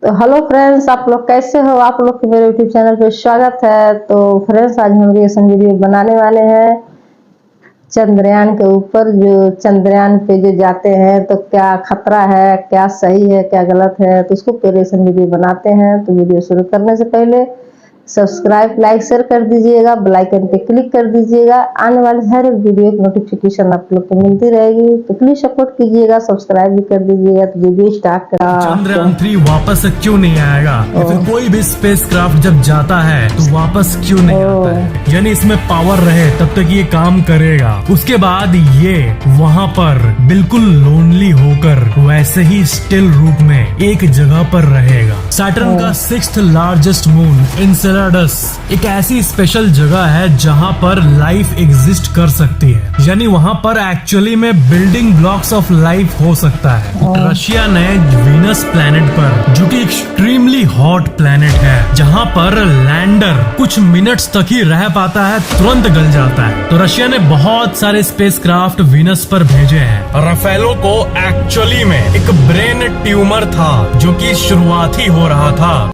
तो hello friends, आप लोग कैसे हो। आप लोग के मेरे यूट्यूब चैनल पे स्वागत है। तो फ्रेंड्स, आज हम रिएक्शन वीडियो बनाने वाले हैं चंद्रयान के ऊपर। जो चंद्रयान पे जो जाते हैं तो क्या खतरा है, क्या सही है, क्या गलत है, तो उसको पे रिएक्शन वीडियो बनाते हैं। तो वीडियो शुरू करने से पहले सब्सक्राइब, लाइक, शेयर कर दीजिएगा, बेल आइकन पे क्लिक कर दीजिएगा। आने वाले हर एक वीडियो की नोटिफिकेशन आप लोग को मिलती रहेगी। तो प्लीज सपोर्ट कीजिएगा, सब्सक्राइब भी कर दीजिएगा। तो वीडियो स्टार्ट करा। चंद्रयान 3 वापस क्यों नहीं आएगा, या फिर कोई भी स्पेसक्राफ्ट जब जाता है तो वापस क्यों नहीं आता है। यानी इसमें पावर रहे तब तक ये काम करेगा, उसके बाद ये वहाँ पर बिल्कुल लोनली होकर वैसे ही स्टिल रूप में एक जगह पर रहेगा। सैटर्न का 6th लार्जेस्ट मून एनसेलेडस एक ऐसी स्पेशल जगह है जहाँ पर लाइफ एग्जिस्ट कर सकती है। यानी वहाँ पर एक्चुअली में बिल्डिंग ब्लॉक्स ऑफ लाइफ हो सकता है। रशिया ने वीनस प्लैनेट पर, जो कि एक्सट्रीमली हॉट प्लैनेट है, जहाँ पर लैंडर कुछ मिनट्स तक ही रह पाता है, तुरंत गल जाता है। तो रशिया ने बहुत सारे स्पेसक्राफ्ट वीनस पर भेजे हैं। राफेलो को एक्चुअली में एक ब्रेन ट्यूमर था जो कि शुरुआती हो रहा था।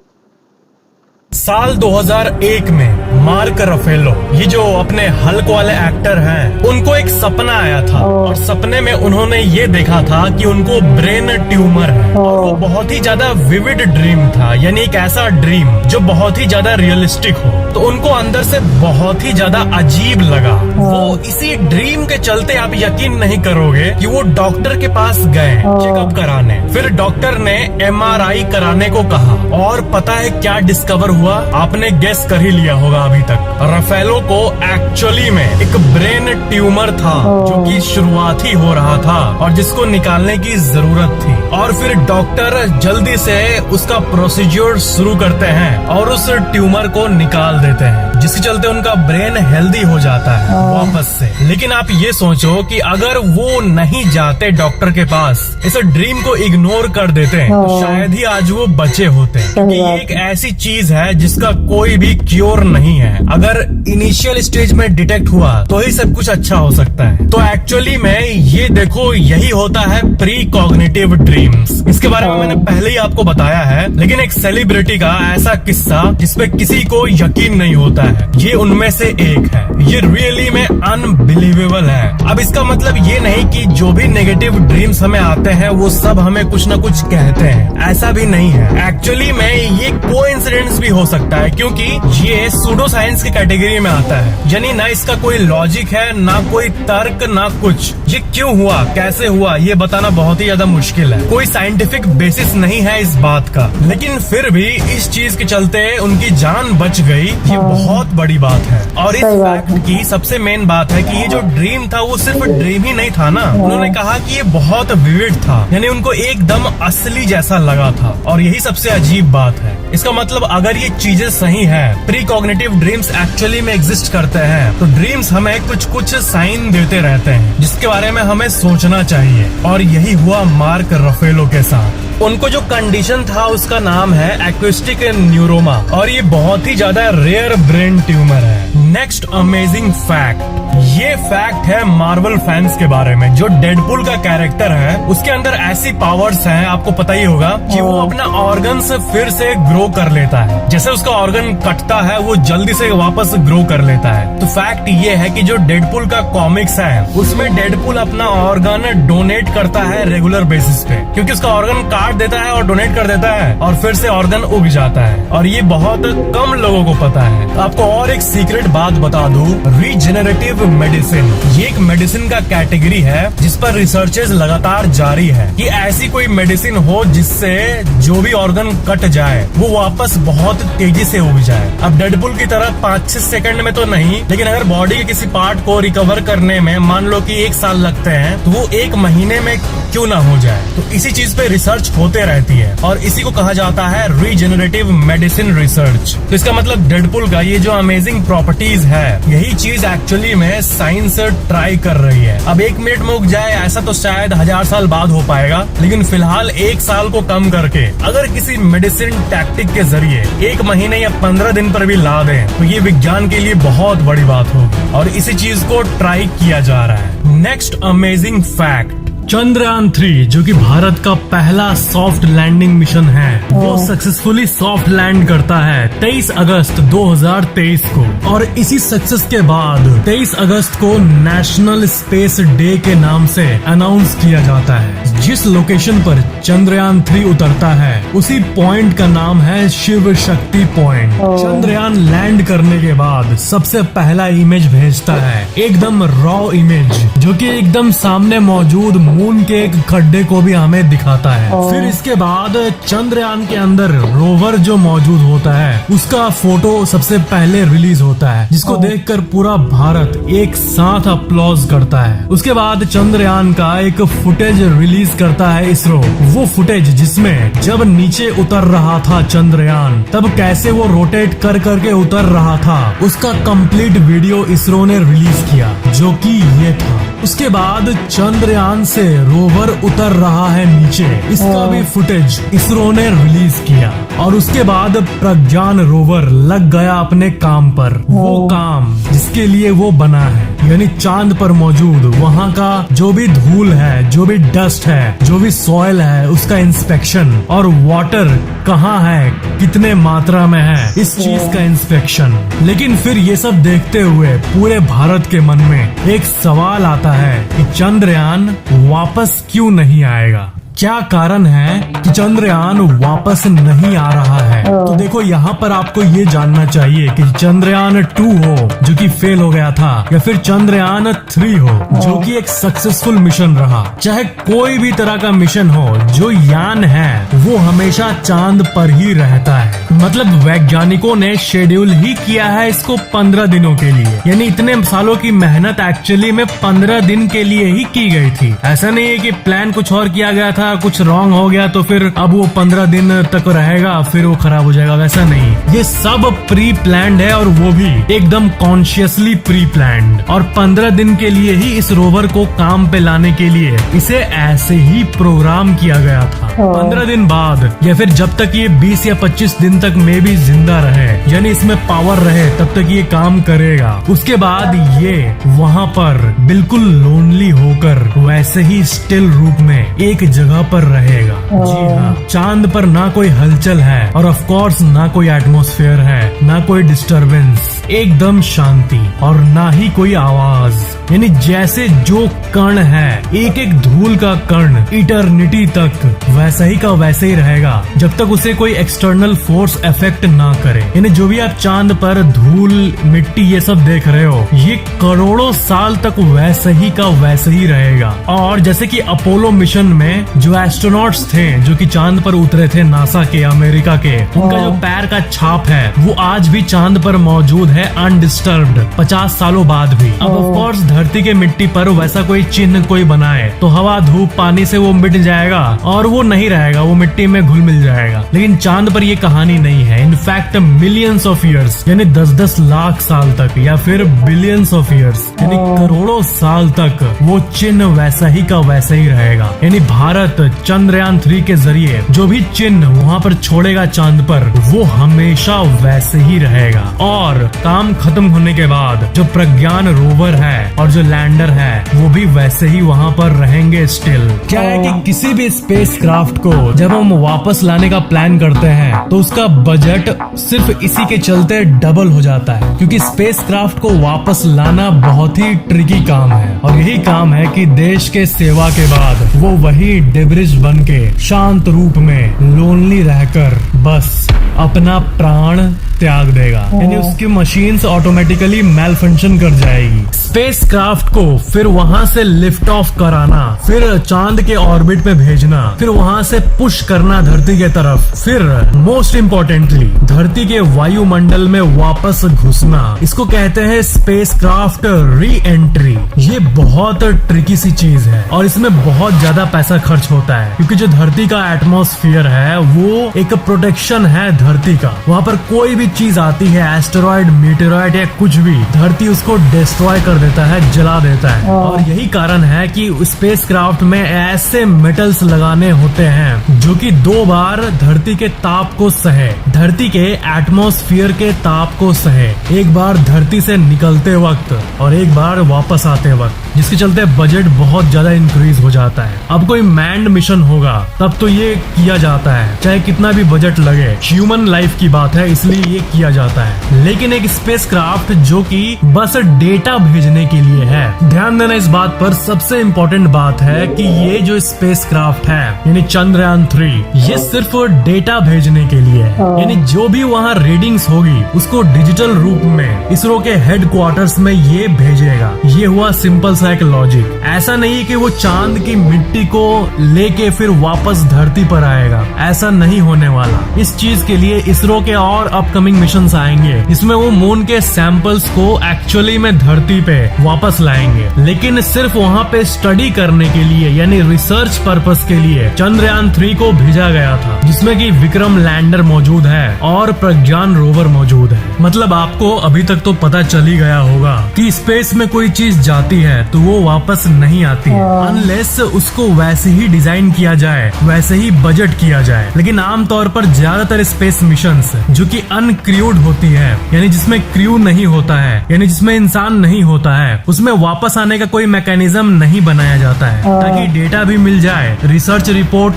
साल 2001 में मार्क राफेलो, ये जो अपने हल्क वाले एक्टर हैं, उनको एक सपना आया था और सपने में उन्होंने ये देखा था कि उनको ब्रेन ट्यूमर है। और वो बहुत ही ज्यादा विविड ड्रीम था, यानी एक ऐसा ड्रीम जो बहुत ही ज्यादा रियलिस्टिक हो। तो उनको अंदर से बहुत ही ज्यादा अजीब लगा। वो इसी ड्रीम के चलते, आप यकीन नहीं करोगे कि वो डॉक्टर के पास गए चेकअप कराने। फिर डॉक्टर ने MRI कराने को कहा और पता है क्या डिस्कवर हुआ? आपने गेस कर ही लिया होगा अभी तक। राफेलो को एक्चुअली में एक ब्रेन ट्यूमर था जो कि शुरुआती हो रहा था और जिसको निकालने की जरूरत थी। और फिर डॉक्टर जल्दी से उसका प्रोसीजर शुरू करते हैं और उस ट्यूमर को निकाल देते हैं, जिसके चलते उनका ब्रेन हेल्दी हो जाता है वापस से। लेकिन आप ये सोचो कि अगर वो नहीं जाते डॉक्टर के पास, इस ड्रीम को इग्नोर कर देते, तो शायद ही आज वो बचे होते। क्योंकि ये एक ऐसी चीज है जिसका कोई भी क्योर नहीं है। अगर इनिशियल स्टेज में डिटेक्ट हुआ तो ही सब कुछ अच्छा हो सकता है। तो एक्चुअली में ये देखो, यही होता है प्री कॉग्निटिव ड्रीम्स। इसके बारे में मैंने पहले ही आपको बताया है, लेकिन एक सेलिब्रिटी का ऐसा किस्सा जिसपे किसी को यकीन नहीं होता है, ये उनमें से एक है। ये रियली में अनबिलीवेबल है। अब इसका मतलब ये नहीं कि जो भी नेगेटिव ड्रीम्स हमें आते हैं वो सब हमें कुछ न कुछ कहते हैं, ऐसा भी नहीं है। एक्चुअली में ये कोइंसिडेंस भी हो सकता है, क्योंकि ये सूडो साइंस की कैटेगरी में आता है। यानी ना इसका कोई लॉजिक है, ना कोई तर्क, ना कुछ। ये क्यों हुआ, कैसे हुआ, ये बताना बहुत ही ज्यादा मुश्किल है। कोई साइंटिफिक बेसिस नहीं है इस बात का। लेकिन फिर भी इस चीज के चलते उनकी जान बच गई, ये बहुत बड़ी बात है। और इस फैक्ट की सबसे मेन बात है कि ये जो ड्रीम था वो सिर्फ ड्रीम ही नहीं था ना। उन्होंने कहा कि ये बहुत विविड था, यानी उनको एकदम असली जैसा लगा था। और यही सबसे अजीब बात है। इसका मतलब अगर ये चीजें सही है, प्री कॉग्निटिव ड्रीम्स एक्चुअली में एग्जिस्ट करते हैं, तो ड्रीम्स हमें कुछ कुछ साइन देते रहते हैं जिसके बारे में हमें सोचना चाहिए। और यही हुआ मार्क राफेलो के साथ। उनको जो कंडीशन था उसका नाम है एक्विस्टिक न्यूरोमा, और ये बहुत ही ज्यादा रेयर ब्रेन ट्यूमर है। नेक्स्ट अमेजिंग फैक्ट, ये फैक्ट है मार्वल फैंस के बारे में। जो डेडपुल का कैरेक्टर है उसके अंदर ऐसी पावर्स हैं, आपको पता ही होगा, कि वो अपना ऑर्गन्स फिर से ग्रो कर लेता है। जैसे उसका ऑर्गन कटता है वो जल्दी से वापस ग्रो कर लेता है। तो फैक्ट ये है कि जो डेडपुल का कॉमिक्स है उसमें डेडपुल अपना ऑर्गन डोनेट करता है रेगुलर बेसिस पे, क्योंकि उसका ऑर्गन काट देता है और डोनेट कर देता है और फिर से ऑर्गन उग जाता है। और ये बहुत कम लोगों को पता है। तो आपको और एक सीक्रेट बात बता दूं, रीजेनरेटिव मेडिसिन, ये एक मेडिसिन का कैटेगरी है जिस पर रिसर्चेस लगातार जारी है कि ऐसी कोई मेडिसिन हो जिससे जो भी ऑर्गन कट जाए वो वापस बहुत तेजी से उग जाए। अब डेडपुल की तरह 5-6 सेकंड में तो नहीं, लेकिन अगर बॉडी के किसी पार्ट को रिकवर करने में मान लो कि 1 साल लगते हैं, तो वो 1 महीने में क्यों ना हो जाए। तो इसी चीज पे रिसर्च होते रहती है और इसी को कहा जाता है रीजेनरेटिव मेडिसिन रिसर्च। तो इसका मतलब डेडपुल का ये जो अमेजिंग प्रॉपर्टीज है, यही चीज एक्चुअली में साइंस ट्राई कर रही है। अब 1 मिनट में उग जाए ऐसा तो शायद 1000 साल बाद हो पाएगा, लेकिन फिलहाल 1 साल को कम करके अगर किसी मेडिसिन टैक्टिक के जरिए 1 महीने या 15 दिन पर भी ला दें, तो ये विज्ञान के लिए बहुत बड़ी बात होगी और इसी चीज को ट्राई किया जा रहा है। नेक्स्ट अमेजिंग फैक्ट, चंद्रयान 3 जो कि भारत का पहला सॉफ्ट लैंडिंग मिशन है, वो सक्सेसफुली सॉफ्ट लैंड करता है 23 अगस्त 2023 को। और इसी सक्सेस के बाद 23 अगस्त को नेशनल स्पेस डे के नाम से अनाउंस किया जाता है। जिस लोकेशन पर चंद्रयान 3 उतरता है उसी पॉइंट का नाम है शिव शक्ति पॉइंट। चंद्रयान लैंड करने के बाद सबसे पहला इमेज भेजता है, एकदम रॉ इमेज, जो कि एकदम सामने मौजूद मून के एक खड्डे को भी हमें दिखाता है। फिर इसके बाद चंद्रयान के अंदर रोवर जो मौजूद होता है उसका फोटो सबसे पहले रिलीज होता है, जिसको देखकर पूरा भारत एक साथ अप्लॉज करता है। उसके बाद चंद्रयान का एक फुटेज रिलीज करता है इसरो। वो फुटेज जिसमें जब नीचे उतर रहा था चंद्रयान, तब कैसे वो रोटेट कर करके उतर रहा था, उसका कंप्लीट वीडियो इसरो ने रिलीज किया, जो कि ये था। उसके बाद चंद्रयान से रोवर उतर रहा है नीचे, इसका भी फुटेज इसरो ने रिलीज किया। और उसके बाद प्रज्ञान रोवर लग गया अपने काम पर, वो काम जिसके लिए वो बना है, यानी चांद पर मौजूद वहाँ का जो भी धूल है, जो भी डस्ट है, जो भी सॉइल है, उसका इंस्पेक्शन, और वाटर कहाँ है, कितने मात्रा में है, इस चीज का इंस्पेक्शन। लेकिन फिर ये सब देखते हुए पूरे भारत के मन में एक सवाल आता है कि चंद्रयान वापस क्यों नहीं आएगा? क्या कारण है कि चंद्रयान वापस नहीं आ रहा है? तो देखो, यहाँ पर आपको ये जानना चाहिए कि चंद्रयान 2 हो जो कि फेल हो गया था, या फिर चंद्रयान 3 हो जो कि एक सक्सेसफुल मिशन रहा। चाहे कोई भी तरह का मिशन हो, जो यान है वो हमेशा चांद पर ही रहता है। मतलब वैज्ञानिकों ने शेड्यूल ही किया है इसको 15 दिनों के लिए, यानी इतने सालों की मेहनत एक्चुअली में 15 दिन के लिए ही की गई थी। ऐसा नहीं है कि प्लान कुछ और किया गया था, कुछ रॉन्ग हो गया तो फिर अब वो 15 दिन तक रहेगा, फिर वो खराब हो जाएगा, वैसा नहीं। ये सब प्री प्लान्ड है, और वो भी एकदम कॉन्शियसली प्री प्लान्ड। और 15 दिन के लिए ही इस रोवर को काम पे लाने के लिए इसे ऐसे ही प्रोग्राम किया गया था। 15 दिन बाद या फिर जब तक ये 20 या 25 दिन तक मे भी जिंदा रहे, यानी इसमें पावर रहे, तब तक ये काम करेगा। उसके बाद ये वहाँ पर बिल्कुल लोनली होकर वैसे ही स्टिल रूप में एक जगह पर रहेगा। जी हाँ, चांद पर ना कोई हलचल है, और ऑफ कोर्स ना कोई एटमॉस्फेयर है, ना कोई डिस्टरबेंस, एकदम शांति, और ना ही कोई आवाज। यानी जैसे जो कण है, एक एक धूल का कण इटर्निटी तक वैसा ही का वैसे ही रहेगा, जब तक उसे कोई एक्सटर्नल फोर्स इफेक्ट ना करे। यानी जो भी आप चांद पर धूल, मिट्टी ये सब देख रहे हो, ये करोड़ों साल तक वैसे ही का वैसे ही रहेगा। और जैसे कि अपोलो मिशन में जो एस्ट्रोनॉट्स थे जो कि चांद पर उतरे थे, नासा के, अमेरिका के, उनका जो पैर का छाप है वो आज भी चांद पर मौजूद है अनडिस्टर्ब्ड, 50 सालों बाद भी। अब ऑफ कोर्स धरती के मिट्टी पर वैसा कोई चिन्ह कोई बनाए तो हवा, धूप, पानी से वो मिट जाएगा और वो नहीं रहेगा, वो मिट्टी में घुल मिल जाएगा। लेकिन चांद पर ये कहानी नहीं है। इनफैक्ट मिलियंस ऑफ ईयर्स, यानी 10-10 लाख साल तक, या फिर बिलियंस ऑफ ईयर्स, यानी करोड़ों साल तक वो चिन्ह वैसा ही का वैसा ही रहेगा। यानी भारत चंद्रयान 3 के जरिए जो भी चिन्ह वहाँ पर छोड़ेगा चांद पर, वो हमेशा वैसे ही रहेगा। और काम खत्म होने के बाद जो प्रज्ञान रोवर है और जो लैंडर है वो भी वैसे ही वहाँ पर रहेंगे स्टिल। क्या है कि किसी भी स्पेस क्राफ्ट को जब हम वापस लाने का प्लान करते हैं तो उसका बजट सिर्फ इसी के चलते डबल हो जाता है, क्योंकि स्पेस क्राफ्ट को वापस लाना बहुत ही ट्रिकी काम है। और यही काम है कि देश के सेवा के बाद वो वही डेब्रिज बन के शांत रूप में लोनली रहकर बस अपना प्राण त्याग देगा। यानी उसकी मशीन्स ऑटोमेटिकली मेल फंक्शन कर जाएगी। स्पेस क्राफ्ट को फिर वहां से लिफ्ट ऑफ कराना, फिर चांद के ऑर्बिट में भेजना, फिर वहां से पुश करना धरती के तरफ, फिर मोस्ट इम्पोर्टेंटली धरती के वायुमंडल में वापस घुसना, इसको कहते हैं स्पेस क्राफ्ट री एंट्री। ये बहुत ट्रिकी सी चीज है और इसमें बहुत ज्यादा पैसा खर्च होता है, क्योंकि जो धरती का एटमॉस्फेयर है वो एक प्रोटेक्शन है धरती का। वहाँ पर कोई भी चीज आती है, एस्टेरॉइड, मीटेरॉइड या कुछ भी, धरती उसको डिस्ट्रॉय कर देता है, जला देता है। और यही कारण है कि स्पेसक्राफ्ट में ऐसे मेटल्स लगाने होते हैं जो कि 2 बार धरती के ताप को सहे, धरती के एटमॉस्फेयर के ताप को सहे, एक बार धरती से निकलते वक्त और एक बार वापस आते वक्त, जिसके चलते बजट बहुत ज्यादा इंक्रीज हो जाता है। अब कोई मैन्ड मिशन होगा तब तो ये किया जाता है, चाहे कितना भी बजट लगे, ह्यूमन लाइफ की बात है इसलिए ये किया जाता है। लेकिन एक स्पेसक्राफ्ट जो कि बस डेटा भेजने के लिए है, ध्यान देना इस बात पर, सबसे इम्पोर्टेंट बात है कि ये जो स्पेसक्राफ्ट है यानी चंद्रयान 3, ये सिर्फ डेटा भेजने के लिए है। यानी जो भी वहाँ रीडिंग्स होगी उसको डिजिटल रूप में इसरो के हेडक्वार्टर्स में ये भेजेगा। ये हुआ सिंपल सा एक लॉजिक। ऐसा नहीं कि वो चांद की मिट्टी को लेके फिर वापस धरती पर आएगा, ऐसा नहीं होने वाला। इस चीज के लिए इसरो के और अपकमिंग मिशंस आएंगे, इसमें वो मून के सैंपल्स को एक्चुअली में धरती पे वापस लाएंगे। लेकिन सिर्फ वहाँ पे स्टडी करने के लिए यानी रिसर्च पर्पस के लिए चंद्रयान 3 को भेजा गया था, जिसमें कि विक्रम लैंडर मौजूद है और प्रज्ञान रोवर मौजूद है। मतलब आपको अभी तक तो पता चल ही गया होगा कि स्पेस में कोई चीज जाती है तो वो वापस नहीं आती है अनलेस उसको वैसे ही डिजाइन किया जाए, वैसे ही बजट किया जाए। लेकिन आमतौर पर ज्यादातर स्पेस मिशंस जो कि अनक्रूड होती है, यानी जिसमें क्रू नहीं होता है, यानी जिसमें इंसान नहीं होता है, उसमें वापस आने का कोई मैकेनिज्म नहीं बनाया जाता है ताकि डेटा भी मिल जाए, रिसर्च रिपोर्ट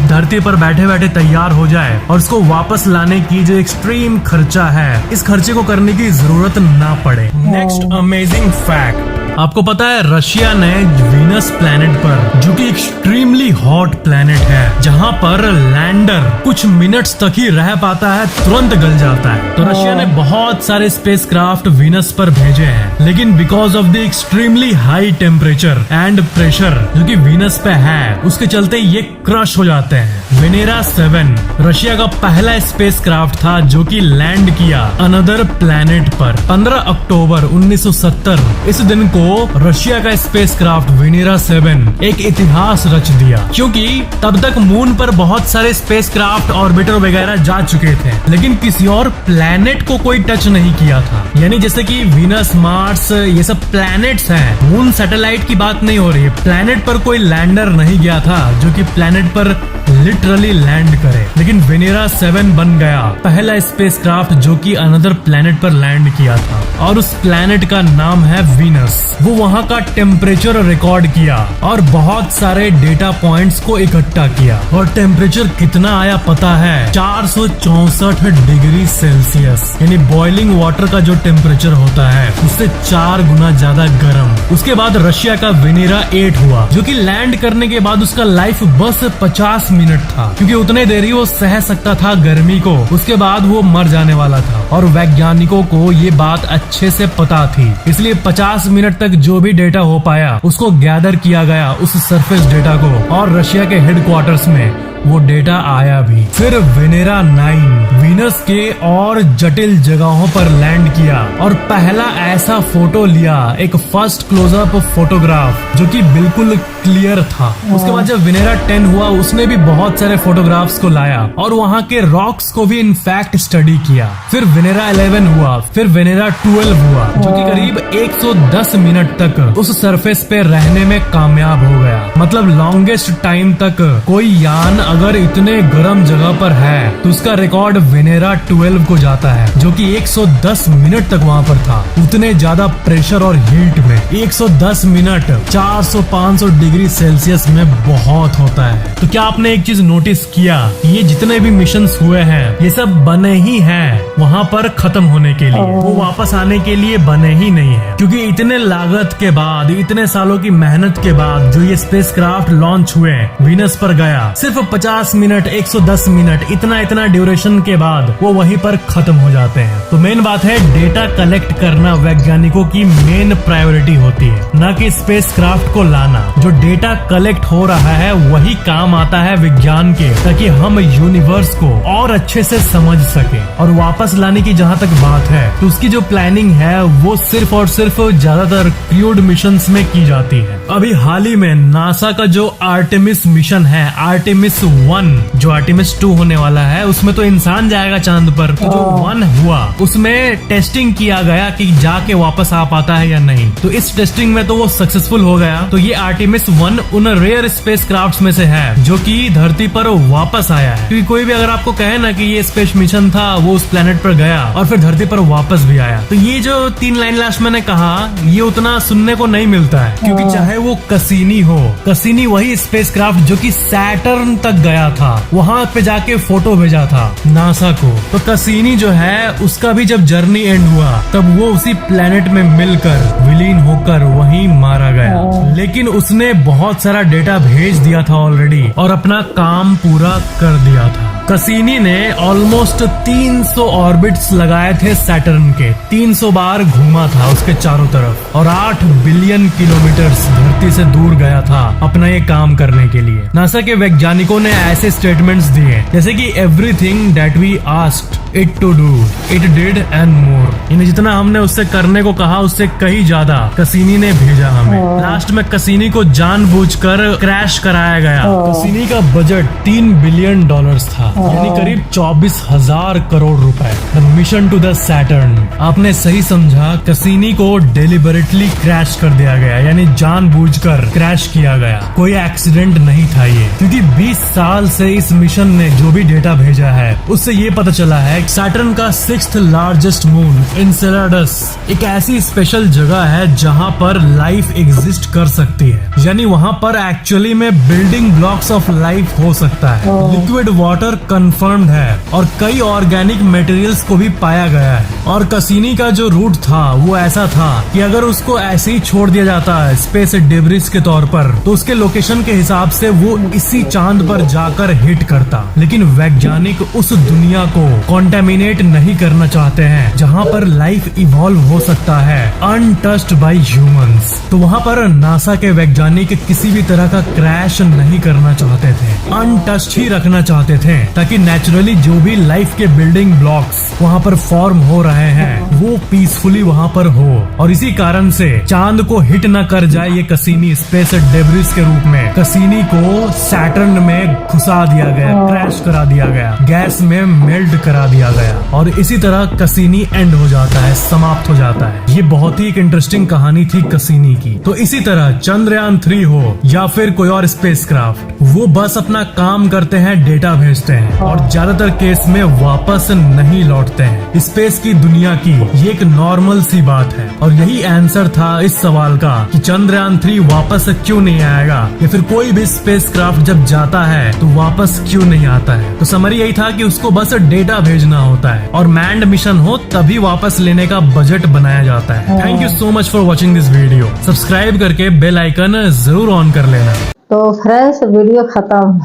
धरती पर बैठे बैठे तैयार हो जाए और उसको वापस लाने की जो एक्सट्रीम खर्चा है, इस खर्चे को करने की जरूरत ना पड़े। नेक्स्ट अमेजिंग फैक्ट, आपको पता है रशिया ने वीनस प्लैनेट पर, जो कि एक्सट्रीमली हॉट प्लैनेट है, जहां पर लैंडर कुछ मिनट्स तक ही रह पाता है, तुरंत गल जाता है। तो रशिया ने बहुत सारे स्पेसक्राफ्ट वीनस पर भेजे हैं, लेकिन because of the extremely high temperature and pressure जो कि वीनस पे है, उसके चलते ये क्रश हो जाते हैं। वेनेरा 7 रशिया का पहला स्पेसक्राफ्ट था जो कि लैंड किया अनदर प्लैनेट पर 15 अक्टूबर 1970। इस दिन को रशिया का स्पेसक्राफ्ट वेनेरा 7 एक इतिहास रच दिया, क्योंकि तब तक मून पर बहुत सारे स्पेसक्राफ्ट ऑर्बिटर वगैरह जा चुके थे, लेकिन किसी और प्लैनेट को कोई टच नहीं किया था। यानी जैसे कि वीनस, मार्स, ये सब प्लैनेट्स हैं, मून सैटेलाइट की बात नहीं हो रही है। प्लैनेट पर कोई लैंडर नहीं गया था जो कि प्लैनेट पर लिटरली लैंड करे, लेकिन वेनेरा 7 बन गया पहला स्पेसक्राफ्ट जो कि अनदर प्लैनेट पर लैंड किया था, और उस प्लैनेट का नाम है वीनस। वो वहाँ का टेम्परेचर रिकॉर्ड किया और बहुत सारे डेटा पॉइंट्स को इकट्ठा किया, और टेम्परेचर कितना आया पता है? 464 डिग्री सेल्सियस, यानी बॉइलिंग वाटर का जो टेम्परेचर होता है उससे 4 गुना ज्यादा गर्म। उसके बाद रशिया का वेनेरा 8 हुआ, जो कि लैंड करने के बाद उसका लाइफ बस 50 मिनट था, क्योंकि उतने देरी वो सह सकता था गर्मी को, उसके बाद वो मर जाने वाला था। और वैज्ञानिकों को ये बात अच्छे से पता थी, इसलिए 50 मिनट तक जो भी डेटा हो पाया उसको गैदर किया गया, उस सरफेस डेटा को, और रशिया के हेडक्वार्टर्स में वो डेटा आया भी। फिर वेनेरा 9 वीनस के और जटिल जगहों पर लैंड किया और पहला ऐसा फोटो लिया, एक फर्स्ट क्लोजअप फोटोग्राफ जो कि बिल्कुल क्लियर था। उसके बाद जब वेनेरा 10 हुआ, उसने भी बहुत सारे फोटोग्राफ्स को लाया और वहाँ के रॉक्स को भी इनफैक्ट स्टडी किया। फिर वेनेरा 11 हुआ, फिर वेनेरा 12 हुआ, जो कि करीब 110 मिनट तक उस सरफेस पे रहने में कामयाब हो गया। मतलब लॉन्गेस्ट टाइम तक कोई यान अगर इतने गर्म जगह पर है तो उसका रिकॉर्ड वेनेरा 12 को जाता है, जो कि 110 मिनट तक वहाँ पर था, उतने ज्यादा प्रेशर और हीट में। 110 मिनट 400-500 डिग्री सेल्सियस में बहुत होता है। तो क्या आपने एक चीज नोटिस किया, ये जितने भी मिशंस हुए हैं ये सब बने ही हैं वहाँ पर खत्म होने के लिए, वो वापस आने के लिए बने ही नहीं है। क्योंकि इतने लागत के बाद, इतने सालों की मेहनत के बाद जो ये स्पेसक्राफ्ट लॉन्च हुए, वीनस पर गया, सिर्फ 50 मिनट 110 मिनट इतना ड्यूरेशन के बाद वो वहीं पर खत्म हो जाते हैं। तो मेन बात है, डेटा कलेक्ट करना वैज्ञानिकों की मेन प्रायोरिटी होती है, न कि स्पेसक्राफ्ट को लाना। जो डेटा कलेक्ट हो रहा है वही काम आता है विज्ञान के, ताकि हम यूनिवर्स को और अच्छे से समझ सके। और वापस लाने की जहाँ तक बात है तो उसकी जो प्लानिंग है वो सिर्फ और सिर्फ ज्यादातर क्रूड मिशंस में की जाती है। अभी हाल ही में नासा का जो आर्टेमिस मिशन है, आर्टेमिस 1 जो आर्टेमिस 2 होने वाला है, उसमें तो इंसान जाएगा चांद पर। तो जो 1 हुआ उसमें टेस्टिंग किया गया कि जाके वापस आ पाता है या नहीं। तो इस टेस्टिंग में तो वो सक्सेसफुल हो गया। तो ये आर्टेमिस 1 उन रेयर स्पेस क्राफ्ट में से है जो कि धरती पर वापस आया है। क्योंकि कोई भी अगर आपको कहे ना कि ये स्पेस मिशन था, वो उस प्लेनेट पर गया और फिर धरती पर वापस भी आया, तो ये जो 3 लाइन लास्ट मैंने कहा, ये उतना सुनने को नहीं मिलता है। क्योंकि चाहे वो कसीनी हो, कसीनी वही स्पेसक्राफ्ट जो कि सैटर्न तक गया था, वहां पे जाके फोटो भेजा था नासा को। तो कसीनी जो है उसका भी जब जर्नी एंड हुआ तब वो उसी प्लेनेट में मिलकर विलीन होकर वहीं मारा गया। लेकिन उसने बहुत सारा डेटा भेज दिया था ऑलरेडी और अपना काम पूरा कर दिया था। कसीनी ने ऑलमोस्ट 300 ऑर्बिट्स लगाए थे सैटर्न के, 300 बार घूमा था उसके चारों तरफ और 8 बिलियन किलोमीटर्स धरती से दूर गया था अपना ये काम करने के लिए। नासा के वैज्ञानिकों ने ऐसे स्टेटमेंट्स दिए जैसे कि everything that we asked it to do it did and more. यानी जितना हमने उससे करने को कहा उससे कहीं ज्यादा कसीनी ने भेजा हमें। लास्ट में कसीनी को जानबूझकर क्रैश कराया गया। कसीनी का बजट $3 बिलियन था, यानी करीब 24,000 करोड़ रुपए। The mission to the Saturn, आपने सही समझा, कसीनी को डेलिबरेटली क्रैश कर दिया गया, यानी जानबूझकर क्रैश किया गया। कोई एक्सीडेंट नहीं था ये। क्योंकि 20 साल से इस मिशन ने जो भी डेटा भेजा है उससे ये पता चला है सैटर्न का 6th लार्जेस्ट मून एनसेलेडस एक ऐसी स्पेशल जगह है जहां पर लाइफ एग्जिस्ट कर सकती है। यानी वहां पर एक्चुअली में बिल्डिंग ब्लॉक्स ऑफ लाइफ हो सकता है। लिक्विड वाटर कंफर्म्ड है और कई ऑर्गेनिक मटेरियल्स को भी पाया गया है। और कसीनी का जो रूट था वो ऐसा था कि अगर उसको ऐसे ही छोड़ दिया जाता है स्पेस डेब्रिस के तौर पर, तो उसके लोकेशन के हिसाब से वो इसी चांद पर जाकर हिट करता। लेकिन वैज्ञानिक उस दुनिया को कॉन्टेमिनेट नहीं करना चाहते हैं जहां पर लाइफ इवॉल्व हो सकता है अनटच्ड बाय ह्यूमंस। तो वहां पर नासा के वैज्ञानिक किसी भी तरह का क्रैश नहीं करना चाहते थे, अनटच्ड ही रखना चाहते थे, ताकि नेचुरली जो भी लाइफ के बिल्डिंग ब्लॉक्स वहां पर फॉर्म हो रहे हैं वो पीसफुली वहां पर हो। और इसी कारण से चांद को हिट न कर जाए ये कसीनी स्पेस डेब्रिस के रूप में कसीनी को सैटर्न में घुसा दिया गया, क्रैश करा दिया गया, गैस में मेल्ट करा दिया गया और इसी तरह कसीनी एंड हो जाता है, समाप्त हो जाता है। ये बहुत ही एक इंटरेस्टिंग कहानी थी कसीनी की। तो इसी तरह चंद्रयान 3 हो या फिर कोई और स्पेसक्राफ्ट, वो बस अपना काम करते हैं, डेटा भेजते हैं और ज्यादातर केस में वापस नहीं लौटते हैं। स्पेस की दुनिया की ये एक नॉर्मल सी बात है और यही आंसर था इस सवाल का कि चंद्रयान 3 वापस क्यों नहीं आएगा, या फिर कोई भी स्पेसक्राफ्ट जब जाता है तो वापस क्यों नहीं आता है। तो समरी यही था कि उसको बस डेटा भेजना होता है और मैंड मिशन हो तभी वापस लेने का बजट बनाया जाता है। Thank you so much for watching this video. Subscribe करके बेल आइकन जरूर ऑन कर लेना। तो फ्रेंड्स वीडियो खत्म।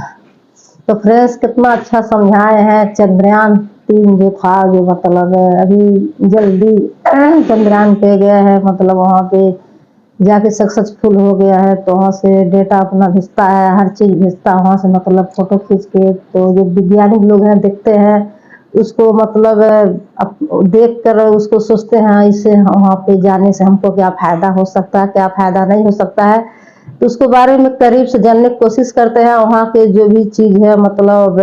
तो फ्रेंड्स कितना अच्छा समझाए हैं। चंद्रयान 3 जो था, जो मतलब अभी जल्दी चंद्रयान पे गया है, मतलब वहाँ पे जाके सक्सेसफुल हो गया है। तो वहाँ से डेटा अपना भेजता है, हर चीज भेजता है वहाँ से, मतलब फोटो खींच के। तो जो वैज्ञानिक लोग हैं देखते हैं उसको, मतलब देख कर उसको सोचते हैं इससे वहाँ पे जाने से हमको क्या फायदा हो सकता है, क्या फायदा नहीं हो सकता है। तो उसके बारे में करीब से जानने की कोशिश करते हैं। वहाँ के जो भी चीज है, मतलब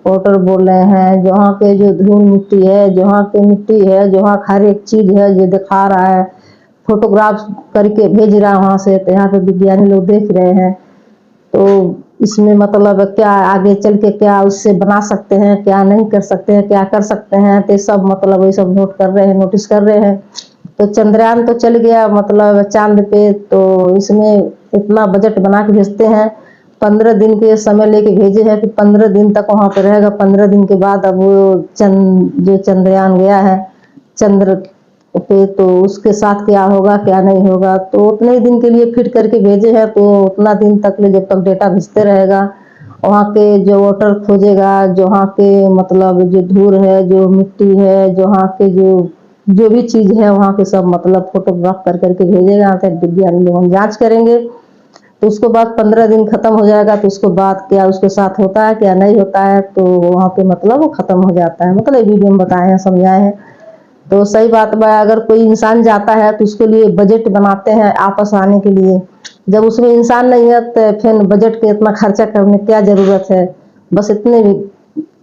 वाटर बोल रहे हैं, जहाँ के जो धूल मिट्टी है, जहाँ की मिट्टी है, जहाँ हर एक चीज है जो दिखा रहा है, फोटोग्राफ करके भेज रहा है वहाँ से। तो यहाँ पे विज्ञानी लोग देख रहे हैं। तो इसमें मतलब क्या आगे चल के क्या उससे बना सकते हैं, क्या नहीं कर सकते हैं, क्या कर सकते हैं, तो सब मतलब ये सब नोट कर रहे हैं, नोटिस कर रहे हैं। तो चंद्रयान तो चल गया मतलब चांद पे। तो इसमें इतना बजट बना के भेजते हैं, 15 दिन के समय लेके भेजे हैं कि 15 दिन तक वहाँ पे रहेगा। 15 दिन के बाद अब वो जो चंद्रयान गया है चंद्र पे, तो उसके साथ क्या होगा क्या नहीं होगा, तो उतने ही दिन के लिए फिट करके भेजे हैं। तो उतना दिन तक ले जब तक डेटा भेजते रहेगा, वहाँ के जो वाटर खोजेगा, जहाँ के मतलब जो धूल है, जो मिट्टी है, जहाँ के जो भी चीज है वहाँ के सब मतलब फोटोग्राफ कर करके भेजेगा। फिर विज्ञानी लोग हम जांच करेंगे। तो उसके बाद 15 दिन खत्म हो जाएगा। तो उसके बाद क्या उसके साथ होता है क्या नहीं होता है, तो वहाँ पे मतलब वो खत्म हो जाता है। मतलब वीडियो में बताए हैं, समझाए हैं। तो सही बात बा, अगर कोई इंसान जाता है तो उसके लिए बजट बनाते हैं आपस आने के लिए। जब उसमें इंसान नहीं है तो फिर बजट के इतना खर्चा करने क्या जरूरत है। बस इतने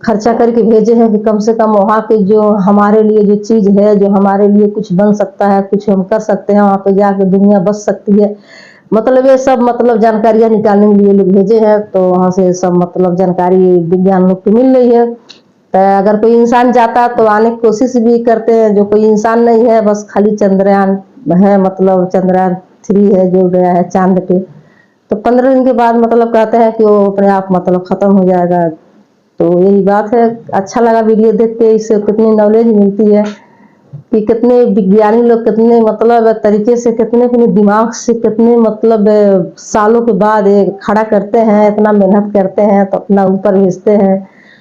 खर्चा करके भेजे हैं कि कम से कम वहाँ के जो हमारे लिए जो चीज़ है, जो हमारे लिए कुछ बन सकता है, कुछ हम कर सकते हैं, वहाँ पे जाके दुनिया बच सकती है। मतलब ये सब मतलब जानकारियाँ निकालने के लिए लोग भेजे हैं। तो वहाँ से सब मतलब जानकारी विज्ञान लोग को मिल रही है। तो अगर कोई इंसान जाता तो आने की कोशिश भी करते हैं। जो कोई इंसान नहीं है, बस खाली चंद्रयान है, मतलब चंद्रयान 3 है जो गया है चांद पे। तो 15 दिन के बाद मतलब कहते हैं कि वो अपने आप मतलब खत्म हो जाएगा। तो यही बात है। अच्छा लगा वीडियो देख के, इससे कितनी नॉलेज मिलती है कि कितने विज्ञानी लोग कितने मतलब तरीके से, कितने अपने दिमाग से, कितने मतलब सालों के बाद ये खड़ा करते हैं, इतना मेहनत करते हैं तो अपना ऊपर भेजते हैं।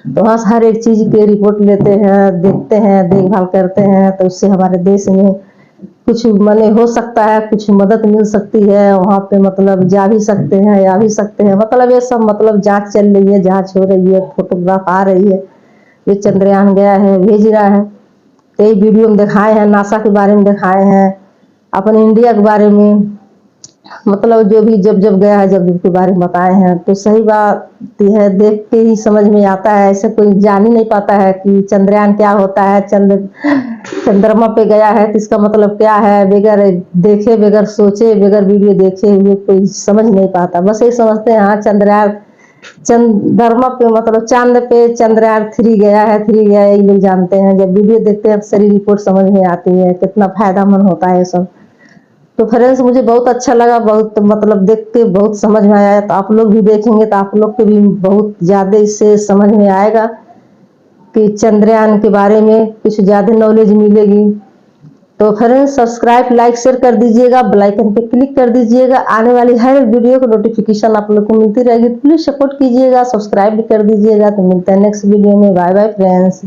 तो वहाँ से हर एक चीज़ के रिपोर्ट लेते हैं, देखते हैं, देखभाल करते हैं। तो उससे हमारे देश में कुछ मने हो सकता है, कुछ मदद मिल सकती है। वहाँ पे मतलब जा भी सकते हैं, आ भी सकते हैं। मतलब ये सब मतलब जांच चल रही है, जांच हो रही है, फोटोग्राफ आ रही है। ये चंद्रयान गया है, भेज रहा है। कई वीडियो में दिखाए हैं, नासा के बारे में दिखाए हैं, अपने इंडिया के बारे में, मतलब जो भी जब जब गया है, जब जब के बारे में बताए हैं। तो सही बात है, देख के ही समझ में आता है। ऐसे कोई जान ही नहीं पाता है कि चंद्रयान क्या होता है, चंद्रमा पे गया है तो इसका मतलब क्या है। बगैर देखे, बगैर सोचे, बगैर वीडियो देखे हुए कोई समझ नहीं पाता। बस यही समझते हैं हाँ चंद्रयान, चंद्रमा पे मतलब चांद पे चंद्रयान 3 गया है, 3 गया है, यही लोग जानते हैं। जब वीडियो देखते हैं सारी रिपोर्ट समझ में आती है, कितना फायदामंद होता है ये सब। तो फ्रेंड्स मुझे बहुत अच्छा लगा, बहुत मतलब देख के बहुत समझ में आया। तो आप लोग भी देखेंगे तो आप लोग को भी बहुत ज़्यादा इससे समझ में आएगा कि चंद्रयान के बारे में कुछ ज़्यादा नॉलेज मिलेगी। तो फ्रेंड्स सब्सक्राइब, लाइक, शेयर कर दीजिएगा, बेल आइकन पे क्लिक कर दीजिएगा। आने वाली हर वीडियो को नोटिफिकेशन आप लोग को मिलती रहेगी। प्लीज सपोर्ट कीजिएगा, सब्सक्राइब भी कर दीजिएगा। तो मिलते हैं नेक्स्ट वीडियो में। Bye bye friends.